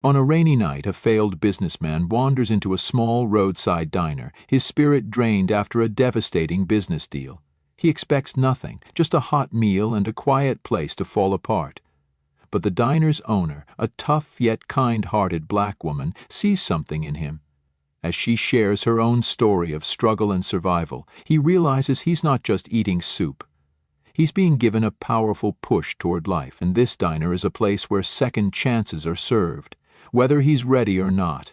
On a rainy night, a failed businessman wanders into a small roadside diner, his spirit drained after a devastating business deal. He expects nothing, just a hot meal and a quiet place to fall apart. But the diner's owner, a tough yet kind-hearted black woman, sees something in him. As she shares her own story of struggle and survival, he realizes he's not just eating soup. He's being given a powerful push toward life, and this diner is a place where second chances are served, whether he's ready or not.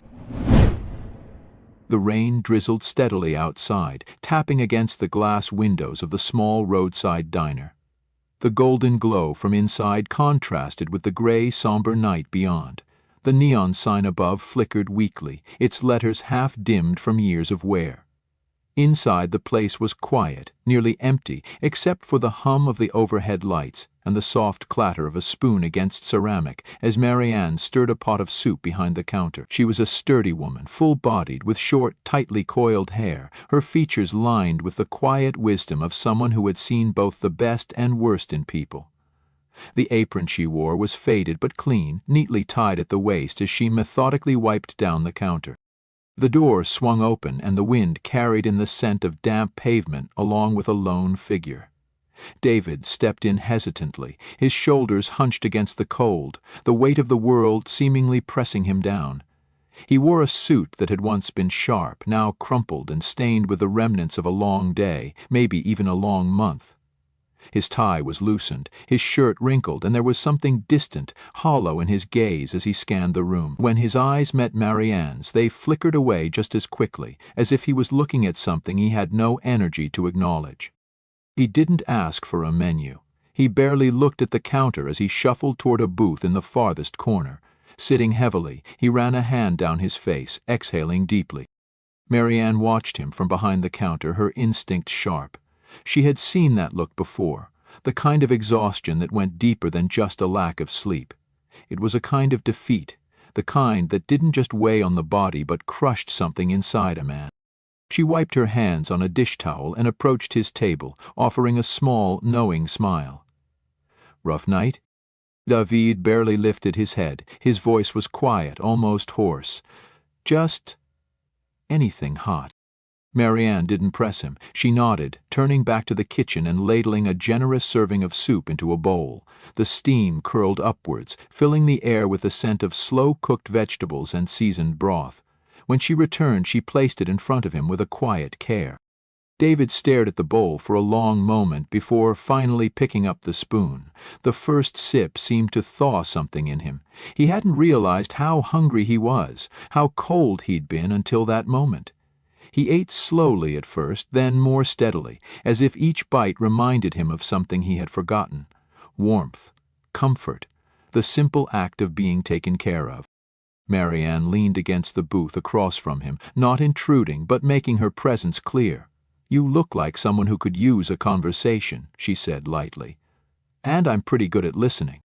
The rain drizzled steadily outside, tapping against the glass windows of the small roadside diner. The golden glow from inside contrasted with the gray, somber night beyond. The neon sign above flickered weakly, its letters half dimmed from years of wear. Inside, the place was quiet, nearly empty, except for the hum of the overhead lights and the soft clatter of a spoon against ceramic as Marianne stirred a pot of soup behind the counter. She was a sturdy woman, full-bodied, with short, tightly coiled hair, her features lined with the quiet wisdom of someone who had seen both the best and worst in people. The apron she wore was faded but clean, neatly tied at the waist as she methodically wiped down the counter. The door swung open and the wind carried in the scent of damp pavement along with a lone figure. David stepped in hesitantly, his shoulders hunched against the cold, the weight of the world seemingly pressing him down. He wore a suit that had once been sharp, now crumpled and stained with the remnants of a long day, maybe even a long month. His tie was loosened, his shirt wrinkled, and there was something distant, hollow in his gaze as he scanned the room. When his eyes met Marianne's, they flickered away just as quickly, as if he was looking at something he had no energy to acknowledge. He didn't ask for a menu. He barely looked at the counter as he shuffled toward a booth in the farthest corner. Sitting heavily, he ran a hand down his face, exhaling deeply. Marianne watched him from behind the counter, her instinct sharp. She had seen that look before, the kind of exhaustion that went deeper than just a lack of sleep. It was a kind of defeat, the kind that didn't just weigh on the body but crushed something inside a man. She wiped her hands on a dish towel and approached his table, offering a small, knowing smile. "Rough night?" David barely lifted his head. His voice was quiet, almost hoarse. "Just anything hot." Marianne didn't press him. She nodded, turning back to the kitchen and ladling a generous serving of soup into a bowl. The steam curled upwards, filling the air with the scent of slow-cooked vegetables and seasoned broth. When she returned, she placed it in front of him with a quiet care. David stared at the bowl for a long moment before finally picking up the spoon. The first sip seemed to thaw something in him. He hadn't realized how hungry he was, how cold he'd been until that moment. He ate slowly at first, then more steadily, as if each bite reminded him of something he had forgotten. Warmth, comfort, the simple act of being taken care of. Marianne leaned against the booth across from him, not intruding but making her presence clear. "You look like someone who could use a conversation," she said lightly. "And I'm pretty good at listening."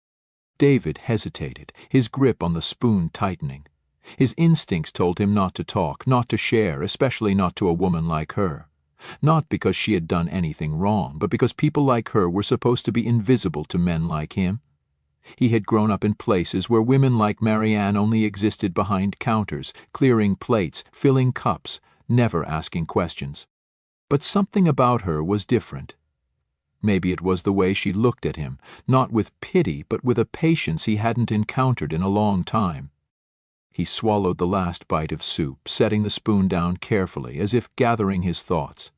David hesitated, his grip on the spoon tightening. His instincts told him not to talk, not to share, especially not to a woman like her. Not because she had done anything wrong, but because people like her were supposed to be invisible to men like him. He had grown up in places where women like Marianne only existed behind counters, clearing plates, filling cups, never asking questions. But something about her was different. Maybe it was the way she looked at him, not with pity but with a patience he hadn't encountered in a long time. He swallowed the last bite of soup, setting the spoon down carefully, as if gathering his thoughts.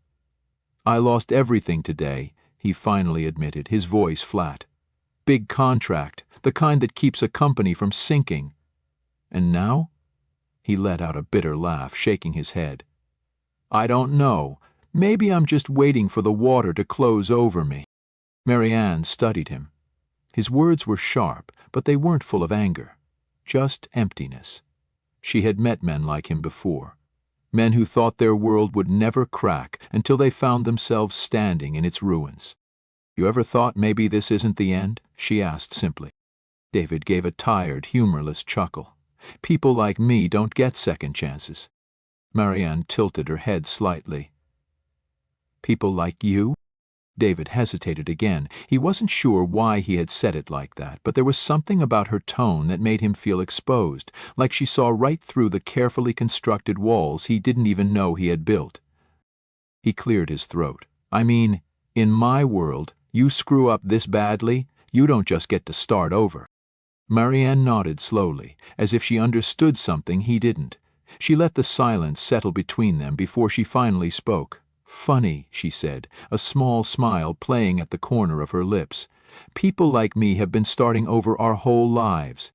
"I lost everything today," he finally admitted, his voice flat. "Big contract, the kind that keeps a company from sinking. And now?" He let out a bitter laugh, shaking his head. "I don't know. Maybe I'm just waiting for the water to close over me." Marianne studied him. His words were sharp, but they weren't full of anger. Just emptiness. She had met men like him before. Men who thought their world would never crack until they found themselves standing in its ruins. "You ever thought maybe this isn't the end?" she asked simply. David gave a tired, humorless chuckle. "People like me don't get second chances." Marianne tilted her head slightly. "People like you?" David hesitated again. He wasn't sure why he had said it like that, but there was something about her tone that made him feel exposed, like she saw right through the carefully constructed walls he didn't even know he had built. He cleared his throat. I mean, in my world, you screw up this badly, you don't just get to start over. Marianne nodded slowly, as if she understood something he didn't. She let the silence settle between them before she finally spoke. Funny, she said, a small smile playing at the corner of her lips. People like me have been starting over our whole lives.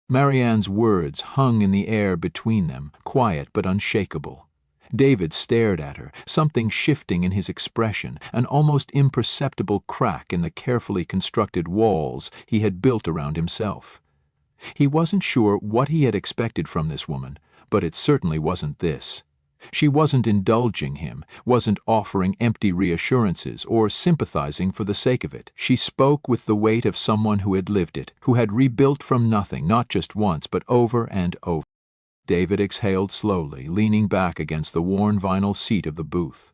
Marianne's words hung in the air between them, quiet but unshakable. David stared at her, something shifting in his expression, an almost imperceptible crack in the carefully constructed walls he had built around himself. He wasn't sure what he had expected from this woman, but it certainly wasn't this. She wasn't indulging him, wasn't offering empty reassurances or sympathizing for the sake of it. She spoke with the weight of someone who had lived it, who had rebuilt from nothing, not just once, but over and over. David exhaled slowly, leaning back against the worn vinyl seat of the booth.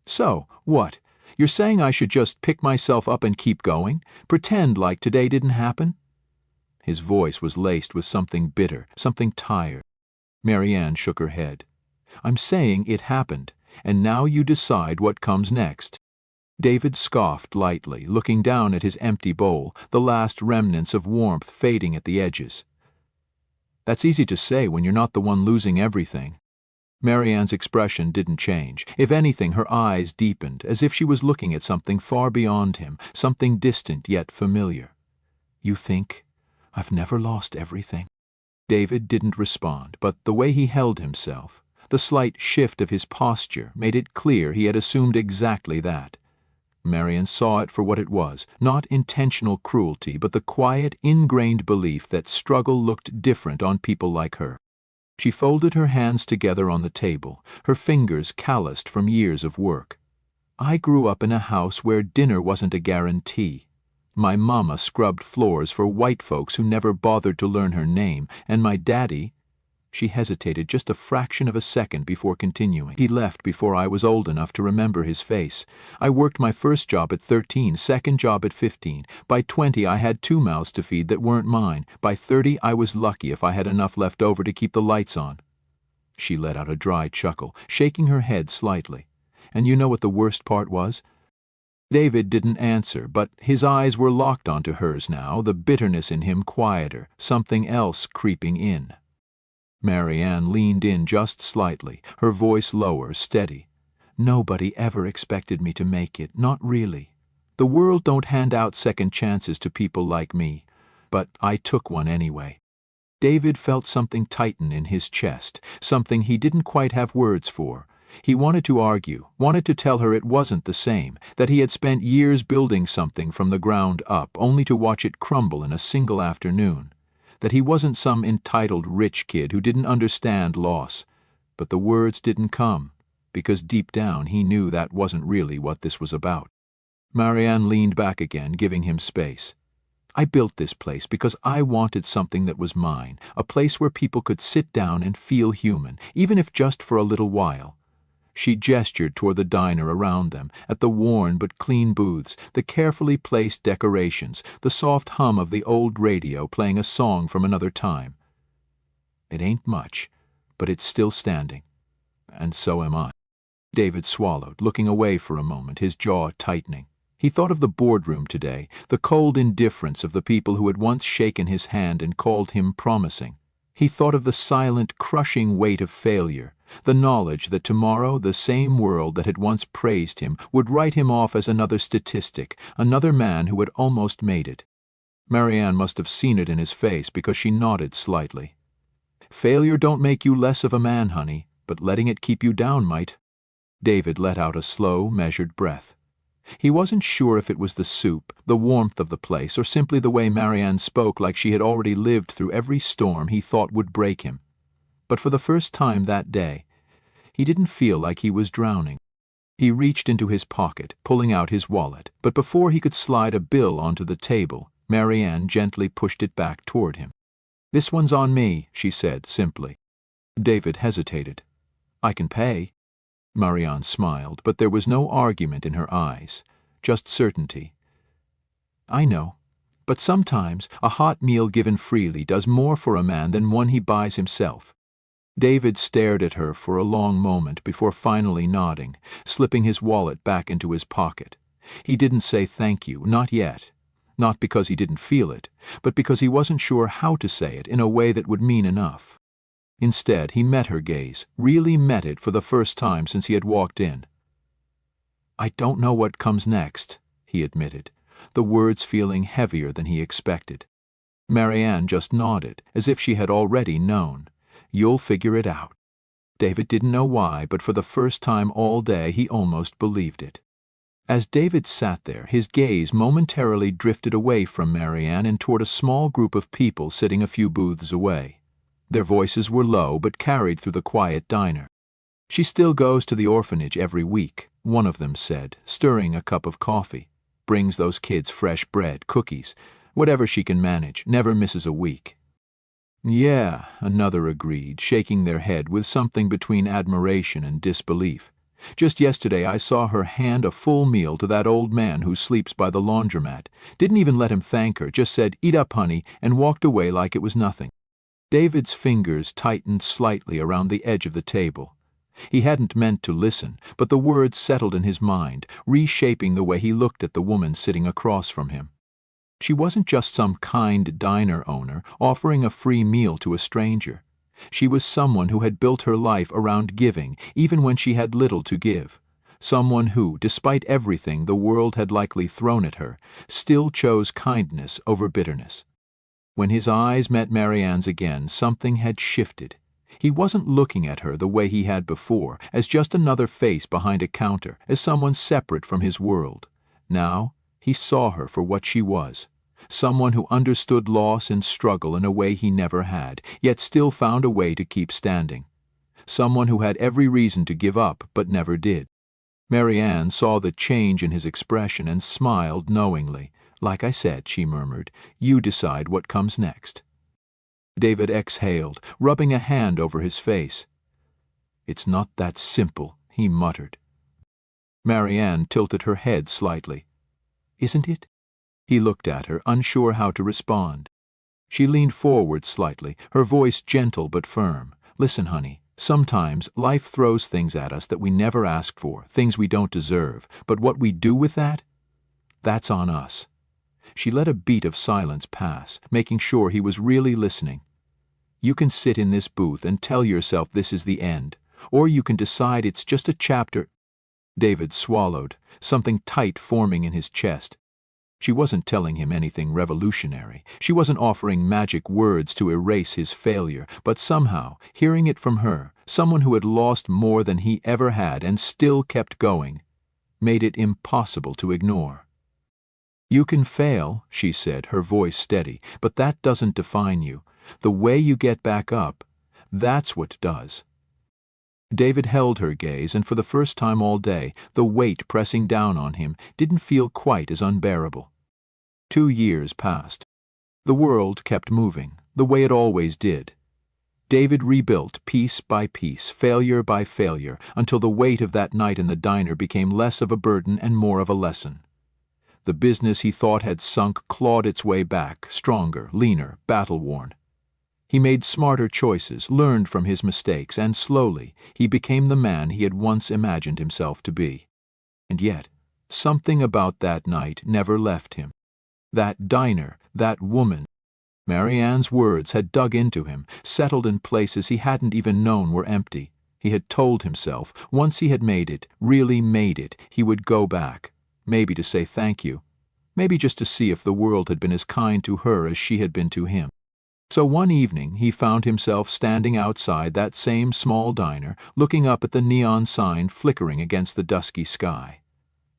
So, what? You're saying I should just pick myself up and keep going? Pretend like today didn't happen? His voice was laced with something bitter, something tired. Marianne shook her head. I'm saying it happened, and now you decide what comes next. David scoffed lightly, looking down at his empty bowl, the last remnants of warmth fading at the edges. That's easy to say when you're not the one losing everything. Marianne's expression didn't change. If anything, her eyes deepened, as if she was looking at something far beyond him, something distant yet familiar. You think I've never lost everything? David didn't respond, but the way he held himself, the slight shift of his posture, made it clear he had assumed exactly that. Marianne saw it for what it was, not intentional cruelty, but the quiet, ingrained belief that struggle looked different on people like her. She folded her hands together on the table, her fingers calloused from years of work. I grew up in a house where dinner wasn't a guarantee. My mama scrubbed floors for white folks who never bothered to learn her name, and my daddy— She hesitated just a fraction of a second before continuing. He left before I was old enough to remember his face. I worked my first job at 13, second job at 15. By 20 I had 2 mouths to feed that weren't mine. By 30 I was lucky if I had enough left over to keep the lights on. She let out a dry chuckle, shaking her head slightly. And you know what the worst part was? David didn't answer, but his eyes were locked onto hers now, the bitterness in him quieter, something else creeping in. Marianne leaned in just slightly, her voice lower, steady. Nobody ever expected me to make it, not really. The world don't hand out second chances to people like me, but I took one anyway. David felt something tighten in his chest, something he didn't quite have words for. He wanted to argue, wanted to tell her it wasn't the same, that he had spent years building something from the ground up, only to watch it crumble in a single afternoon. That he wasn't some entitled rich kid who didn't understand loss. But the words didn't come, because deep down he knew that wasn't really what this was about. Marianne leaned back again, giving him space. I built this place because I wanted something that was mine, a place where people could sit down and feel human, even if just for a little while. She gestured toward the diner around them, at the worn but clean booths, the carefully placed decorations, the soft hum of the old radio playing a song from another time. It ain't much, but it's still standing. And so am I. David swallowed, looking away for a moment, his jaw tightening. He thought of the boardroom today, the cold indifference of the people who had once shaken his hand and called him promising. He thought of the silent, crushing weight of failure, the knowledge that tomorrow the same world that had once praised him would write him off as another statistic, another man who had almost made it. Marianne must have seen it in his face because she nodded slightly. Failure don't make you less of a man, honey, but letting it keep you down might. David let out a slow, measured breath. He wasn't sure if it was the soup, the warmth of the place, or simply the way Marianne spoke like she had already lived through every storm he thought would break him. But for the first time that day, he didn't feel like he was drowning. He reached into his pocket, pulling out his wallet, but before he could slide a bill onto the table, Marianne gently pushed it back toward him. "This one's on me," she said simply. David hesitated. "I can pay." Marianne smiled, but there was no argument in her eyes. just certainty. I know, but sometimes a hot meal given freely does more for a man than one he buys himself. David stared at her for a long moment before finally nodding, slipping his wallet back into his pocket. He didn't say thank you, not yet. Not because he didn't feel it, but because he wasn't sure how to say it in a way that would mean enough. Instead, he met her gaze, really met it for the first time since he had walked in. I don't know what comes next, he admitted, the words feeling heavier than he expected. Marianne just nodded, as if she had already known. You'll figure it out. David didn't know why, but for the first time all day he almost believed it. As David sat there, his gaze momentarily drifted away from Marianne and toward a small group of people sitting a few booths away. Their voices were low but carried through the quiet diner. She still goes to the orphanage every week, one of them said, stirring a cup of coffee. Brings those kids fresh bread, cookies, whatever she can manage, never misses a week. Yeah, another agreed, shaking their head with something between admiration and disbelief. Just yesterday I saw her hand a full meal to that old man who sleeps by the laundromat. Didn't even let him thank her, just said, "Eat up, honey," and walked away like it was nothing. David's fingers tightened slightly around the edge of the table. He hadn't meant to listen, but the words settled in his mind, reshaping the way he looked at the woman sitting across from him. She wasn't just some kind diner owner offering a free meal to a stranger. She was someone who had built her life around giving, even when she had little to give. Someone who, despite everything the world had likely thrown at her, still chose kindness over bitterness. When his eyes met Marianne's again, something had shifted. He wasn't looking at her the way he had before, as just another face behind a counter, as someone separate from his world. Now, he saw her for what she was. Someone who understood loss and struggle in a way he never had, yet still found a way to keep standing. Someone who had every reason to give up, but never did. Marianne saw the change in his expression and smiled knowingly. "Like I said," she murmured, "you decide what comes next." David exhaled, rubbing a hand over his face. "It's not that simple," he muttered. Marianne tilted her head slightly. "Isn't it?" He looked at her, unsure how to respond. She leaned forward slightly, her voice gentle but firm. "Listen, honey, sometimes life throws things at us that we never ask for, things we don't deserve, but what we do with that? That's on us." She let a beat of silence pass, making sure he was really listening. "You can sit in this booth and tell yourself this is the end, or you can decide it's just a chapter." David swallowed, something tight forming in his chest. She wasn't telling him anything revolutionary. She wasn't offering magic words to erase his failure, but somehow, hearing it from her, someone who had lost more than he ever had and still kept going, made it impossible to ignore. "You can fail," she said, her voice steady, "but that doesn't define you. The way you get back up, that's what does." David held her gaze, and for the first time all day, the weight pressing down on him didn't feel quite as unbearable. 2 years passed. The world kept moving, the way it always did. David rebuilt piece by piece, failure by failure, until the weight of that night in the diner became less of a burden and more of a lesson. The business he thought had sunk clawed its way back, stronger, leaner, battle-worn. He made smarter choices, learned from his mistakes, and slowly he became the man he had once imagined himself to be. And yet, something about that night never left him. That diner, that woman. Marianne's words had dug into him, settled in places he hadn't even known were empty. He had told himself, once he had made it, really made it, he would go back. Maybe to say thank you. Maybe just to see if the world had been as kind to her as she had been to him. So one evening he found himself standing outside that same small diner, looking up at the neon sign flickering against the dusky sky.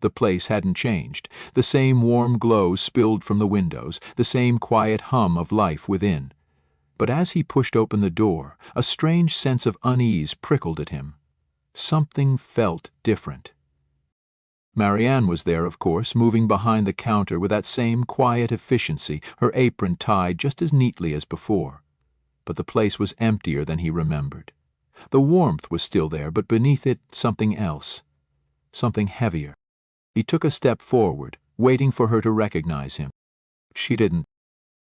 The place hadn't changed. The same warm glow spilled from the windows, the same quiet hum of life within. But as he pushed open the door, a strange sense of unease prickled at him. Something felt different. Marianne was there, of course, moving behind the counter with that same quiet efficiency, her apron tied just as neatly as before. But the place was emptier than he remembered. The warmth was still there, but beneath it something else. Something heavier. He took a step forward, waiting for her to recognize him. She didn't.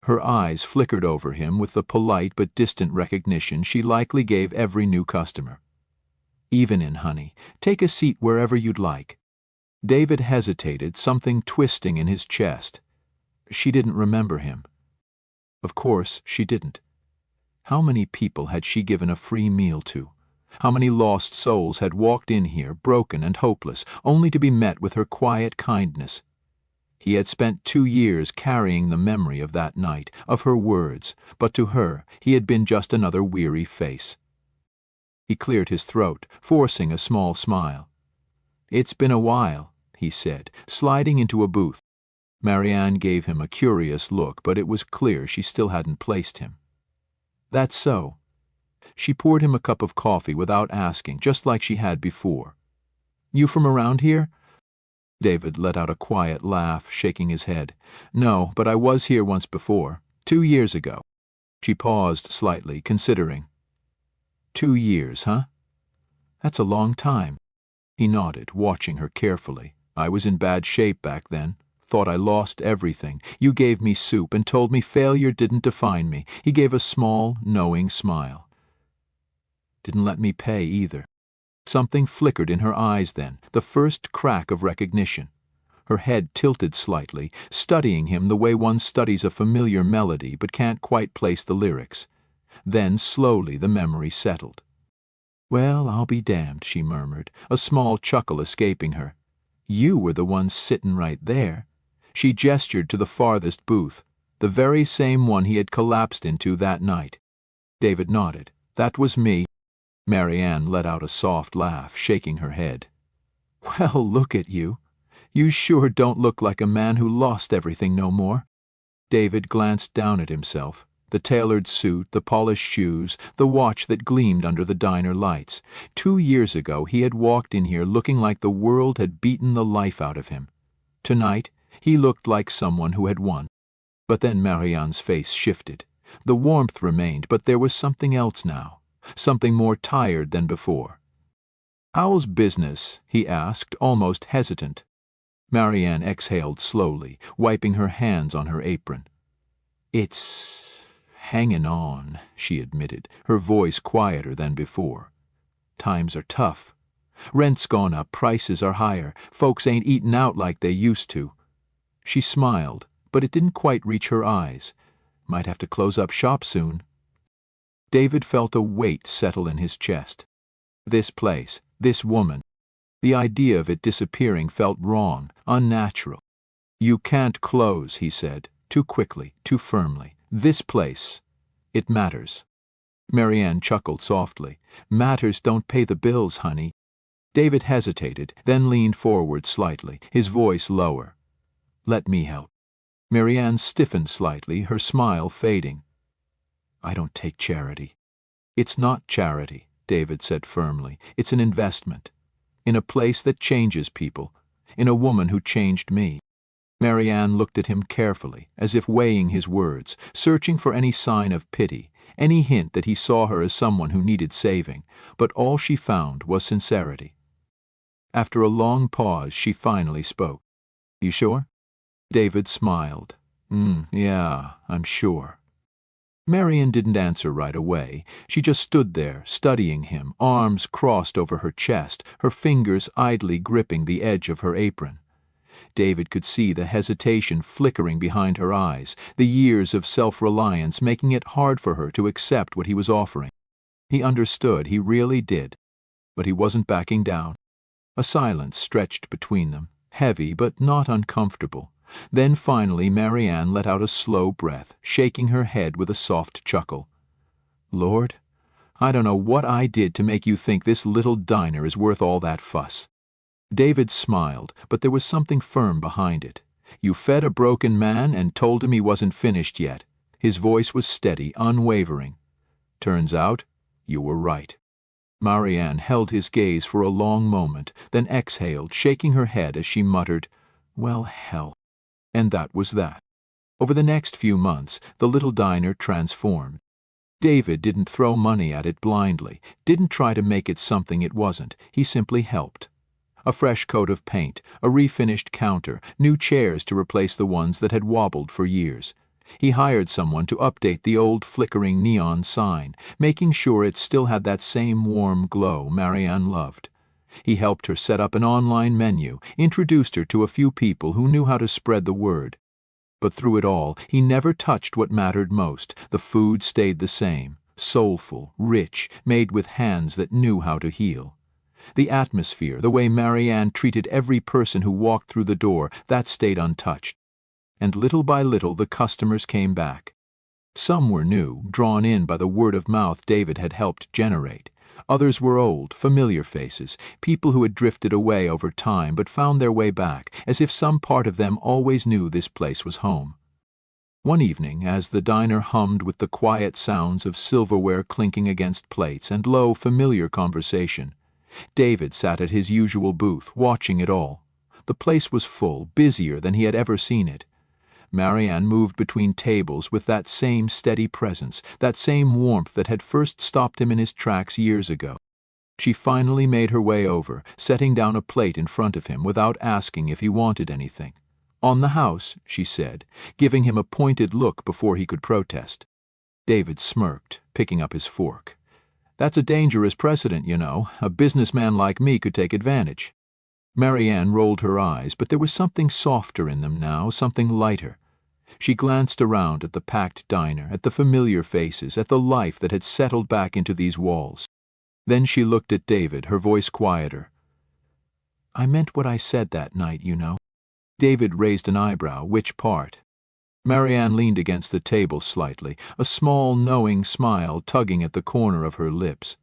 Her eyes flickered over him with the polite but distant recognition she likely gave every new customer. "Evenin', honey. Take a seat wherever you'd like." David hesitated, something twisting in his chest. She didn't remember him. Of course, she didn't. How many people had she given a free meal to? How many lost souls had walked in here, broken and hopeless, only to be met with her quiet kindness? He had spent 2 years carrying the memory of that night, of her words, but to her he had been just another weary face. He cleared his throat, forcing a small smile. "It's been a while," he said, sliding into a booth. Marianne gave him a curious look, but it was clear she still hadn't placed him. "That's so." She poured him a cup of coffee without asking, just like she had before. "You from around here?" David let out a quiet laugh, shaking his head. "No, but I was here once before, 2 years ago." She paused slightly, considering. 2 years, huh? That's a long time." He nodded, watching her carefully. "I was in bad shape back then. Thought I lost everything. You gave me soup and told me failure didn't define me." He gave a small, knowing smile. "Didn't let me pay either." Something flickered in her eyes then, the first crack of recognition. Her head tilted slightly, studying him the way one studies a familiar melody but can't quite place the lyrics. Then slowly the memory settled. "Well, I'll be damned," she murmured, a small chuckle escaping her. "You were the one sittin' right there." She gestured to the farthest booth, the very same one he had collapsed into that night. David nodded. "That was me." Marianne let out a soft laugh, shaking her head. "Well, look at you. You sure don't look like a man who lost everything no more." David glanced down at himself. The tailored suit, the polished shoes, the watch that gleamed under the diner lights. 2 years ago he had walked in here looking like the world had beaten the life out of him. Tonight he looked like someone who had won. But then Marianne's face shifted. The warmth remained, but there was something else now, something more tired than before. "How's business?" he asked, almost hesitant. Marianne exhaled slowly, wiping her hands on her apron. "It's hanging on," she admitted, her voice quieter than before. "Times are tough. Rent's gone up, prices are higher, folks ain't eating out like they used to." She smiled, but it didn't quite reach her eyes. "Might have to close up shop soon." David felt a weight settle in his chest. This place, this woman, the idea of it disappearing felt wrong, unnatural. "You can't close," he said, too quickly, too firmly. "This place, it matters." Marianne chuckled softly. "Matters don't pay the bills, honey." David hesitated, then leaned forward slightly, his voice lower. "Let me help." Marianne stiffened slightly, her smile fading. "I don't take charity." "It's not charity," David said firmly. "It's an investment. In a place that changes people. In a woman who changed me." Marianne looked at him carefully, as if weighing his words, searching for any sign of pity, any hint that he saw her as someone who needed saving, but all she found was sincerity. After a long pause, she finally spoke. "You sure?" David smiled. Yeah, I'm sure." Marian didn't answer right away. She just stood there, studying him, arms crossed over her chest, her fingers idly gripping the edge of her apron. David could see the hesitation flickering behind her eyes, the years of self-reliance making it hard for her to accept what he was offering. He understood, he really did. But he wasn't backing down. A silence stretched between them, heavy but not uncomfortable. Then finally Marianne let out a slow breath, shaking her head with a soft chuckle. "Lord, I don't know what I did to make you think this little diner is worth all that fuss." David smiled, but there was something firm behind it. "You fed a broken man and told him he wasn't finished yet." His voice was steady, unwavering. "Turns out, you were right." Marianne held his gaze for a long moment, then exhaled, shaking her head as she muttered, "Well, hell." And that was that. Over the next few months, the little diner transformed. David didn't throw money at it blindly, didn't try to make it something it wasn't. He simply helped. A fresh coat of paint, a refinished counter, new chairs to replace the ones that had wobbled for years. He hired someone to update the old flickering neon sign, making sure it still had that same warm glow Marianne loved. He helped her set up an online menu, introduced her to a few people who knew how to spread the word. But through it all, he never touched what mattered most. The food stayed the same, soulful, rich, made with hands that knew how to heal. The atmosphere, the way Marianne treated every person who walked through the door, that stayed untouched. And little by little the customers came back. Some were new, drawn in by the word of mouth David had helped generate. Others were old, familiar faces, people who had drifted away over time but found their way back, as if some part of them always knew this place was home. One evening, as the diner hummed with the quiet sounds of silverware clinking against plates and low, familiar conversation, David sat at his usual booth, watching it all. The place was full, busier than he had ever seen it. Marianne moved between tables with that same steady presence, that same warmth that had first stopped him in his tracks years ago. She finally made her way over, setting down a plate in front of him without asking if he wanted anything. "On the house," she said, giving him a pointed look before he could protest. David smirked, picking up his fork. "That's a dangerous precedent, you know. A businessman like me could take advantage." Marianne rolled her eyes, but there was something softer in them now, something lighter. She glanced around at the packed diner, at the familiar faces, at the life that had settled back into these walls. Then she looked at David, her voice quieter. "I meant what I said that night, you know." David raised an eyebrow. "Which part?" Marianne leaned against the table slightly, a small, knowing smile tugging at the corner of her lips.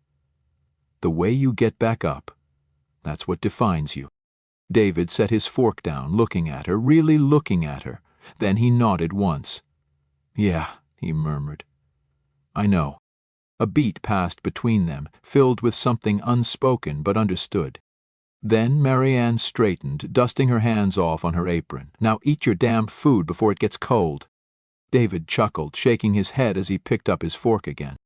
"The way you get back up. That's what defines you." David set his fork down, looking at her, really looking at her. Then he nodded once. "Yeah," he murmured. "I know." A beat passed between them, filled with something unspoken but understood. Then Marianne straightened, dusting her hands off on her apron. "Now eat your damn food before it gets cold." David chuckled, shaking his head as he picked up his fork again.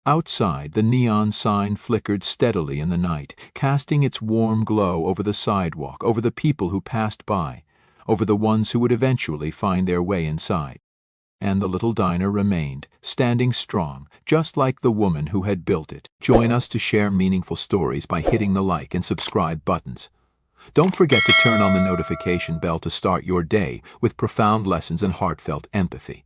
Outside, the neon sign flickered steadily in the night, casting its warm glow over the sidewalk, over the people who passed by, over the ones who would eventually find their way inside. And the little diner remained, standing strong, just like the woman who had built it. Join us to share meaningful stories by hitting the like and subscribe buttons. Don't forget to turn on the notification bell to start your day with profound lessons and heartfelt empathy.